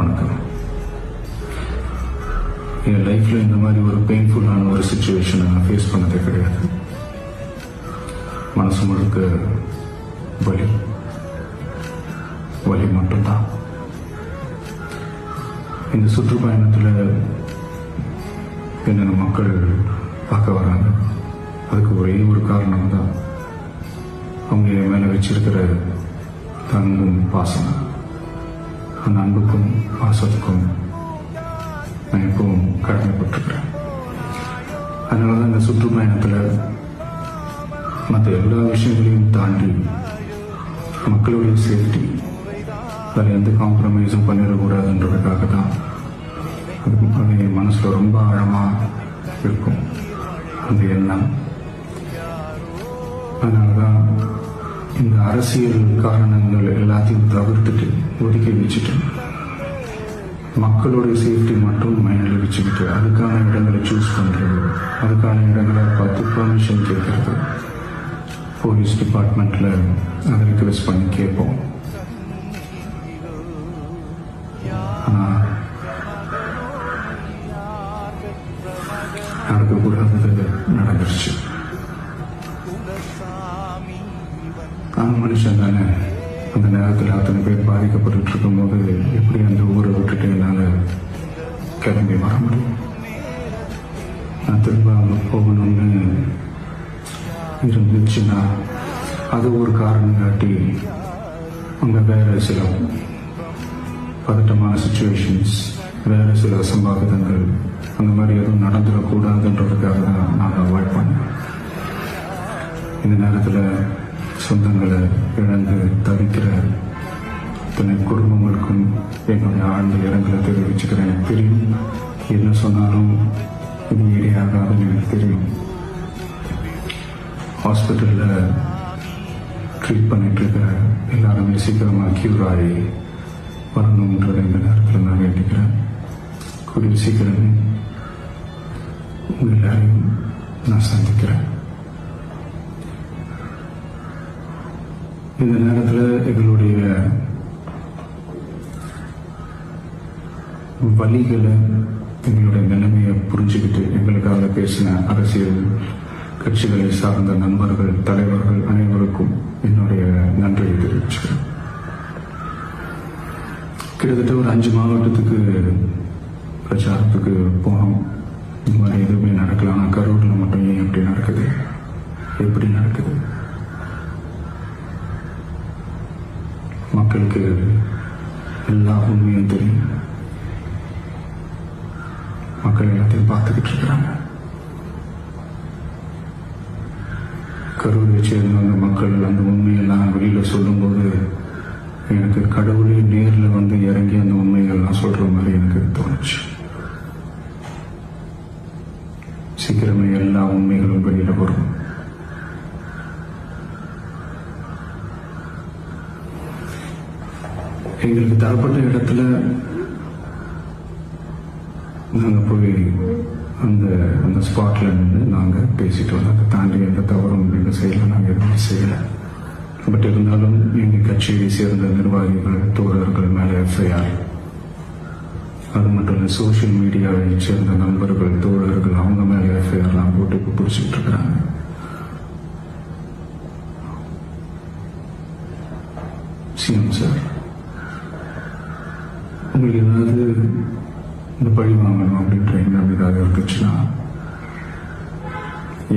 வணக்கம். என் லைஃப்பில் இந்த மாதிரி ஒரு பெயின்ஃபுல்லான ஒரு சுச்சுவேஷனை நான் ஃபேஸ் பண்ணதே கிடையாது. மனசு முழுக்க வலி மட்டும்தான். இந்த சுற்றுப்பயணத்தில் என்னென்ன மக்கள் பார்க்க வராங்க, அதுக்கு ஒரே ஒரு காரணம் தான் அவங்க என் மேலே வச்சிருக்கிற அன்பும் பாசம். அந்த அன்புக்கும் பாசத்துக்கும் நான் எப்பவும் கடமைப்பட்டிருக்கிறேன். அதனால தான் இந்த சுற்றுப்பயணத்தில் மற்ற எல்லா விஷயங்களையும் தாண்டி மக்களுடைய சேஃப்டி, அதில் எந்த காம்ப்ரமைஸும் பண்ணிடக்கூடாதுன்றதுக்காக தான் அது என் மனசில் ரொம்ப ஆழமாக இருக்கும் அந்த எண்ணம். அதனால தான் இந்த அரசியல் காரணங்கள் எல்லாத்தையும் தவிர்த்துட்டு ஒதுக்கி வச்சுட்டு மக்களுடைய சேஃப்டி மட்டும் மைண்டில் வச்சுக்கிட்டு அதுக்கான இடங்களை சூஸ் பண்ணுறது, அதுக்கான இடங்களை பார்த்து பர்மிஷன் கேட்கறது, போலீஸ் டிபார்ட்மெண்ட்டில் அதை ரிக்வெஸ்ட் பண்ணி கேட்போம். ஆனால் நடக்கக்கூடாதது நடந்துருச்சு. நான் மனுஷன் தானே. அந்த நேரத்தில் அத்தனை பேர் பாதிக்கப்பட்டு இருக்கும்போது எப்படி அந்த ஊரை விட்டுட்டு என்னால் கிளம்பி வர முடியும்? நான் திரும்ப அங்கே போகணும்னு இருந்துச்சுன்னா அது ஒரு காரணம் காட்டி அங்கே வேறு சில பதட்டமான சுச்சுவேஷன்ஸ், வேறு சில அசம்பாவிதங்கள் அந்த மாதிரி எதுவும் நடந்துடக்கூடாதுன்றதுக்காக தான் நான் அவாய்ட் பண்ணேன். இந்த நேரத்தில் சொந்தங்களை இழந்து தவிக்கிற இத்தனை குடும்பங்களுக்கும் என்னுடைய ஆழ்ந்த இரங்கலை தெரிவிச்சுக்கிறேன். எனக்கு தெரியும், என்ன சொன்னாலும் இது ஈடாகாதுன்னு எனக்கு தெரியும். ஹாஸ்பிட்டலில் ட்ரீட் பண்ணிட்டு இருக்கிற எல்லாருமே சீக்கிரமாக க்யூர் ஆகி வரணுன்றதை இந்த நேரத்தில் நான் வேண்டிக்கிறேன். கூடிய சீக்கிரமே உங்கள் எல்லாரையும் நான் சந்திக்கிறேன். இந்த நேரத்தில் எங்களுடைய வழிகளை, எங்களுடைய நிலைமையை புரிஞ்சுக்கிட்டு எங்களுக்காக பேசின அரசியல் கட்சிகளை சார்ந்த நண்பர்கள், தலைவர்கள் அனைவருக்கும் என்னுடைய நன்றியை தெரிவிச்சுக்கிறேன். கிட்டத்தட்ட ஒரு 5 மாவட்டத்துக்கு பிரச்சாரத்துக்கு போனோம். இந்த மாதிரி எதுவுமே நடக்கலாம். ஆனால் கரூரில் மட்டும் ஏன் எப்படி நடக்குது, எப்படி நடக்குது? மக்களுக்கு எல்லா உண்மையும் தெரியும். மக்கள் எல்லாத்தையும் பார்த்துக்கிட்டு இருக்கிறாங்க. கரூரை சேர்ந்த அந்த மக்கள் அந்த உண்மையெல்லாம் வெளியில் சொல்லும்போது எனக்கு கடவுளே நேரில் வந்து இறங்கி அந்த உண்மைகள்லாம் சொல்கிற மாதிரி எனக்கு தோணுச்சு. சீக்கிரமே எல்லா உண்மைகளும் வெளியில் வரும். எங்களுக்கு தரப்பட்ட இடத்துல நாங்கள் போய் அந்த ஸ்பாட்ல நின்று நாங்கள் பேசிட்டு வந்தோம். அதை தாண்டி எந்த தவறும் எங்கள் செய்யலை, நாங்கள் எதுவுமே செய்யலை. பட் இருந்தாலும் எங்கள் கட்சியை சேர்ந்த நிர்வாகிகள், தோழர்கள் மேலே எஃப்ஐஆர், அது மட்டும் இல்லை சோஷியல் மீடியாவை சேர்ந்த நண்பர்கள், தோழர்கள் அவங்க மேலே எஃப்ஐஆர்லாம் போட்டு இப்போ பிடிச்சிட்டு இருக்கிறாங்க. சிஎம் சார், உங்களுக்கு ஏதாவது இந்த பழி வாங்கணும் அப்படின்ற எண்ணம் ஏதாவது இருந்துச்சுன்னா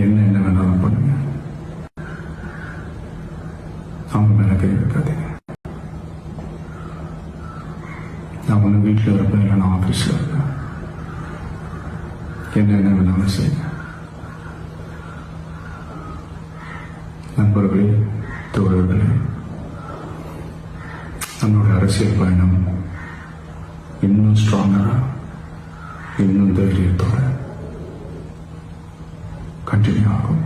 என்ன வேணாலும் பண்ணுங்க. அவங்க மேல கை வைக்காதீங்க. நான் ஒன்று வீட்டில் இருப்பேன், இல்லை நான் ஆஃபீஸில் இருப்பேன். என்ன வேணாலும் செய்யுங்க. நண்பர்களே, தோழர்களே, நம்மளோட அரசியல் பயணம் இன்னும் ஸ்ட்ராங்கரா, இன்னும் தைரியத்தோட கண்டினியூ ஆகும்.